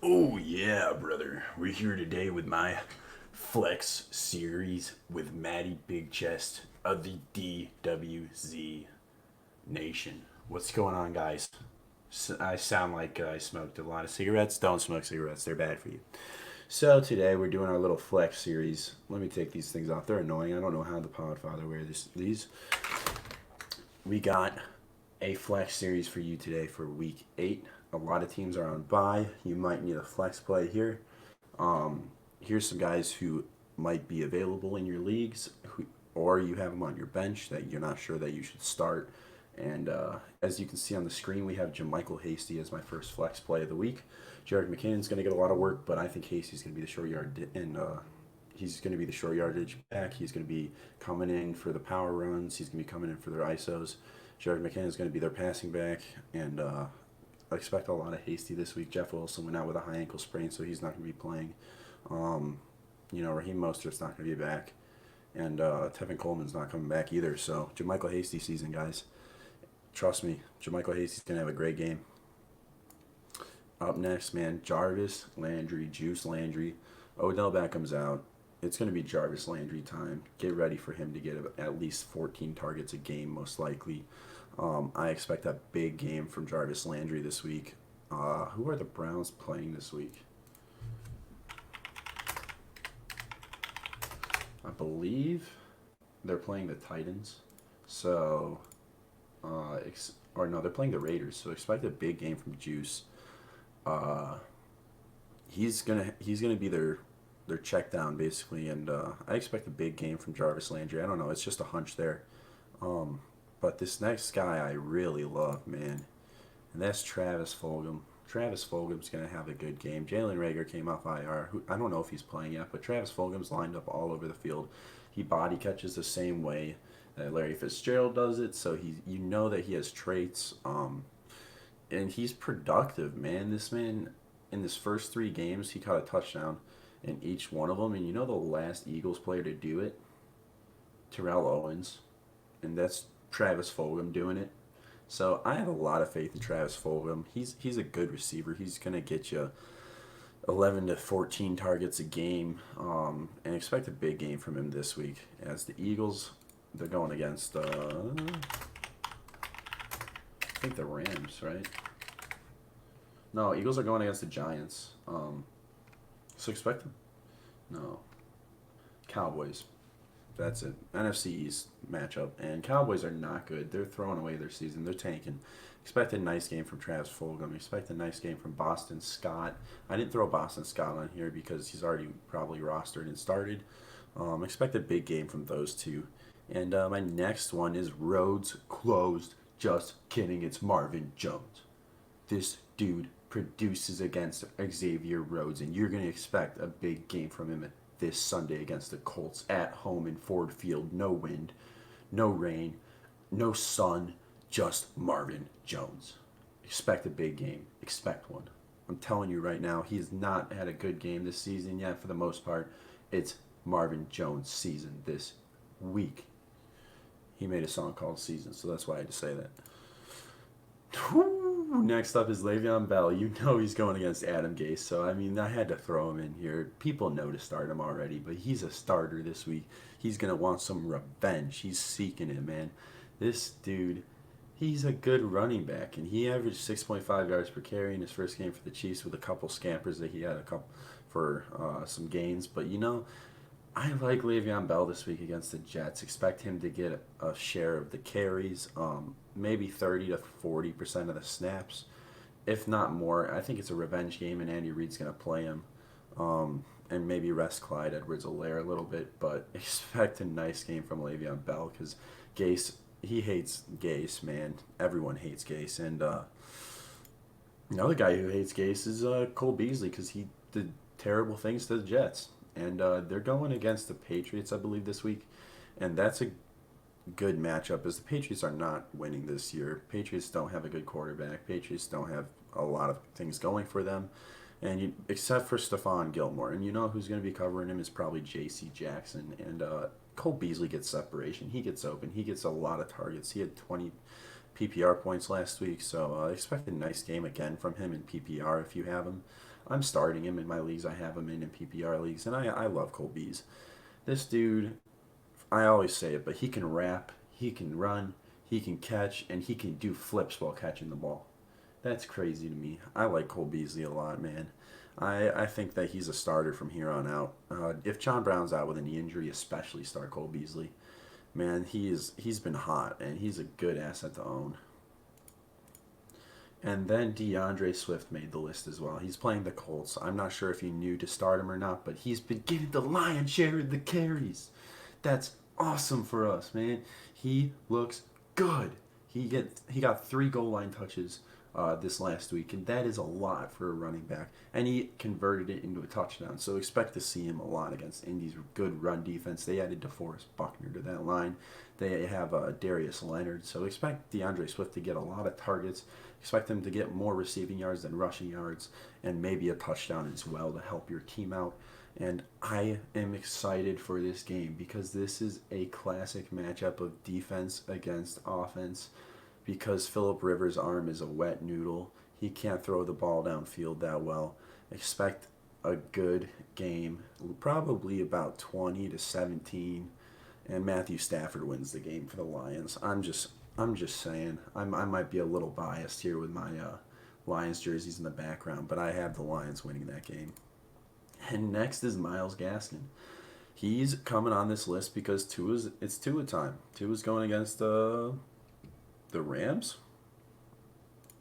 Oh, yeah, brother. We're here today with my Flex series with MattyBigChest of the DWZ Nation. What's going on, guys? I sound like I smoked a lot of cigarettes. Don't smoke cigarettes, they're bad for you. So, today we're doing our little Flex series. Let me take these things off. They're annoying. I don't know how the Podfather wears these. We got a flex series for you today for week 8. A lot of teams are on bye. You might need a flex play here. Here's some guys who might be available in your leagues, or you have them on your bench that you're not sure that you should start. And as you can see on the screen, we have Jermichael Hasty as my first flex play of the week. Jared McKinnon's going to get a lot of work, but I think Hasty's going to be the short yard and he's going to be the short yardage back. He's going to be coming in for the power runs. He's going to be coming in for their ISOs. Jared McKinnon is going to be their passing back, and I expect a lot of Hasty this week. Jeff Wilson went out with a high ankle sprain, so he's not going to be playing. Raheem Mostert's not going to be back, and Tevin Coleman's not coming back either. So Jermichael Hasty season, guys. Trust me, Jermichael Hasty's going to have a great game. Up next, man, Jarvis Landry, Juice Landry. Odell Beckham's out. It's going to be Jarvis Landry time. Get ready for him to get at least 14 targets a game, most likely. I expect a big game from Jarvis Landry this week. Who are the Browns playing this week? I believe they're playing the Titans. So, they're playing the Raiders. So expect a big game from Juice. He's gonna be their check down basically, and I expect a big game from Jarvis Landry. I don't know, it's just a hunch there. But this next guy I really love, man, and that's Travis Fulgham. Travis Fulgham's gonna have a good game. Jalen Rager came off IR. I don't know if he's playing yet, but Travis Fulgham's lined up all over the field. He body catches the same way that Larry Fitzgerald does it, so you know that he has traits. And he's productive, man. This man, in his first 3 games, he caught a touchdown in each one of them. And you know the last Eagles player to do it? Terrell Owens. And that's Travis Fulgham doing it. So I have a lot of faith in Travis Fulgham. He's a good receiver. He's going to get you 11 to 14 targets a game. And expect a big game from him this week. As the Eagles, they're going against, I think the Rams, right? No, Eagles are going against the Giants. So expect them. No. Cowboys. That's it. NFC East matchup. And Cowboys are not good. They're throwing away their season. They're tanking. Expect a nice game from Travis Fulgham. Expect a nice game from Boston Scott. I didn't throw Boston Scott on here because he's already probably rostered and started. Expect a big game from those two. And my next one is Roads Closed. Just kidding. It's Marvin Jones. This dude produces against Xavier Rhodes, and you're going to expect a big game from him this Sunday against the Colts at home in Ford Field. No wind, no rain, no sun, just Marvin Jones. Expect a big game. Expect one. I'm telling you right now, he has not had a good game this season yet for the most part. It's Marvin Jones' season this week. He made a song called Season, so that's why I had to say that. Next up is LeVeon Bell. You know he's going against Adam Gase, so I mean I had to throw him in here. People know to start him already, but he's a starter this week. He's gonna want some revenge. He's seeking it, man. This dude, he's a good running back, and he averaged 6.5 yards per carry in his first game for the Chiefs with a couple scampers that he had a couple for some gains. But I like Le'Veon Bell this week against the Jets. Expect him to get a share of the carries, maybe 30 to 40% of the snaps, if not more. I think it's a revenge game, and Andy Reid's going to play him, and maybe rest Clyde Edwards-Helaire a little bit. But expect a nice game from Le'Veon Bell because Gase, he hates Gase, man. Everyone hates Gase, and another guy who hates Gase is Cole Beasley because he did terrible things to the Jets. And they're going against the Patriots, I believe, this week. And that's a good matchup as the Patriots are not winning this year. Patriots don't have a good quarterback. Patriots don't have a lot of things going for them. And except for Stephon Gilmore. And you know who's going to be covering him is probably J.C. Jackson. And Cole Beasley gets separation. He gets open. He gets a lot of targets. He had 20 PPR points last week, so expect a nice game again from him in PPR if you have him. I'm starting him in my leagues. I have him in PPR leagues, and I love Cole Beasley. This dude, I always say it, but he can rap, he can run, he can catch, and he can do flips while catching the ball. That's crazy to me. I like Cole Beasley a lot, man. I think that he's a starter from here on out. If John Brown's out with a knee injury, especially start Cole Beasley. Man, he's been hot, and he's a good asset to own. And then DAndre Swift made the list as well. He's playing the Colts. I'm not sure if you knew to start him or not, but he's been getting the lion's share of the carries. That's awesome for us, man. He looks good. He got 3 goal line touches this last week, and that is a lot for a running back. And he converted it into a touchdown. So expect to see him a lot against Indy's good run defense. They added DeForest Buckner to that line. They have Darius Leonard. So expect DAndre Swift to get a lot of targets. Expect him to get more receiving yards than rushing yards, and maybe a touchdown as well to help your team out. And I am excited for this game because this is a classic matchup of defense against offense. Because Phillip Rivers' arm is a wet noodle, he can't throw the ball downfield that well. Expect a good game, probably about 20-17, and Matthew Stafford wins the game for the Lions. I'm just saying. I might be a little biased here with my Lions jerseys in the background, but I have the Lions winning that game. And next is Myles Gaskin. He's coming on this list because it's Tua time. Tua's going against the Rams?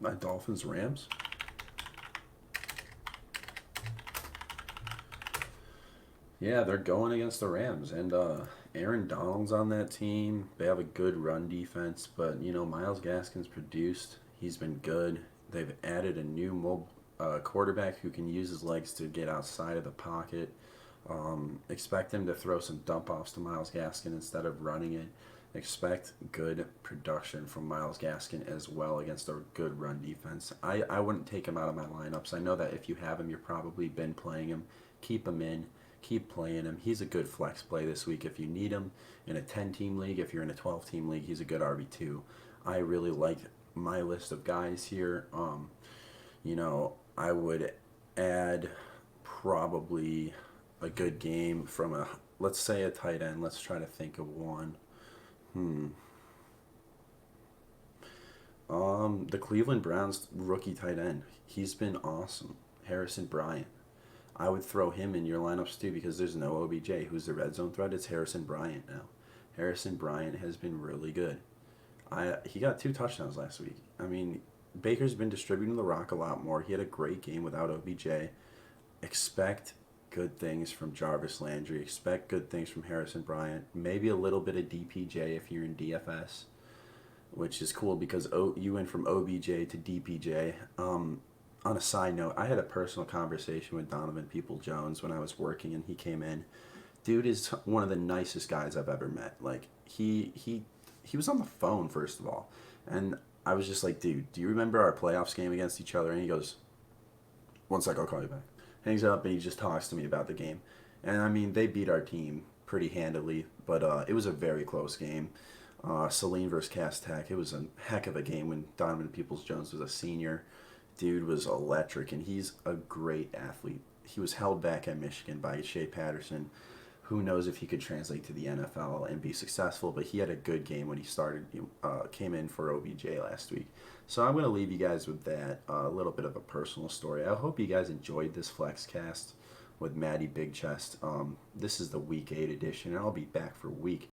Not Dolphins, Rams? Yeah, they're going against the Rams. And Aaron Donald's on that team. They have a good run defense. But, Myles Gaskin's produced. He's been good. They've added a new quarterback who can use his legs to get outside of the pocket. Expect him to throw some dump-offs to Myles Gaskin instead of running it. Expect good production from Myles Gaskin as well against a good run defense. I wouldn't take him out of my lineups. I know that if you have him, you've probably been playing him. Keep him in. Keep playing him. He's a good flex play this week if you need him in a 10-team league. If you're in a 12-team league, he's a good RB2. I really like my list of guys here. I would add probably a good game from let's say a tight end. Let's try to think of one. The Cleveland Browns rookie tight end. He's been awesome. Harrison Bryant. I would throw him in your lineups too because there's no OBJ. Who's the red zone threat? It's Harrison Bryant now. Harrison Bryant has been really good. He got 2 touchdowns last week. I mean, Baker's been distributing the rock a lot more. He had a great game without OBJ. Expect good things from Jarvis Landry. Expect good things from Harrison Bryant. Maybe a little bit of DPJ if you're in DFS, which is cool because you went from OBJ to DPJ. On a side note, I had a personal conversation with Donovan Peoples-Jones when I was working, and he came in. Dude is one of the nicest guys I've ever met. Like he was on the phone first of all, and I was just like, dude, do you remember our playoffs game against each other? And he goes, 1 sec, I'll call you back. Hangs up and he just talks to me about the game. And I mean, they beat our team pretty handily, but it was a very close game. Saline versus Cass Tech. It was a heck of a game when Donovan Peoples-Jones was a senior. Dude was electric, and he's a great athlete. He was held back at Michigan by Shea Patterson. Who knows if he could translate to the NFL and be successful, but he had a good game when he came in for OBJ last week. So I'm going to leave you guys with that, a little bit of a personal story. I hope you guys enjoyed this Flexcast with MattyBigChest. This is the Week 8 edition, and I'll be back for Week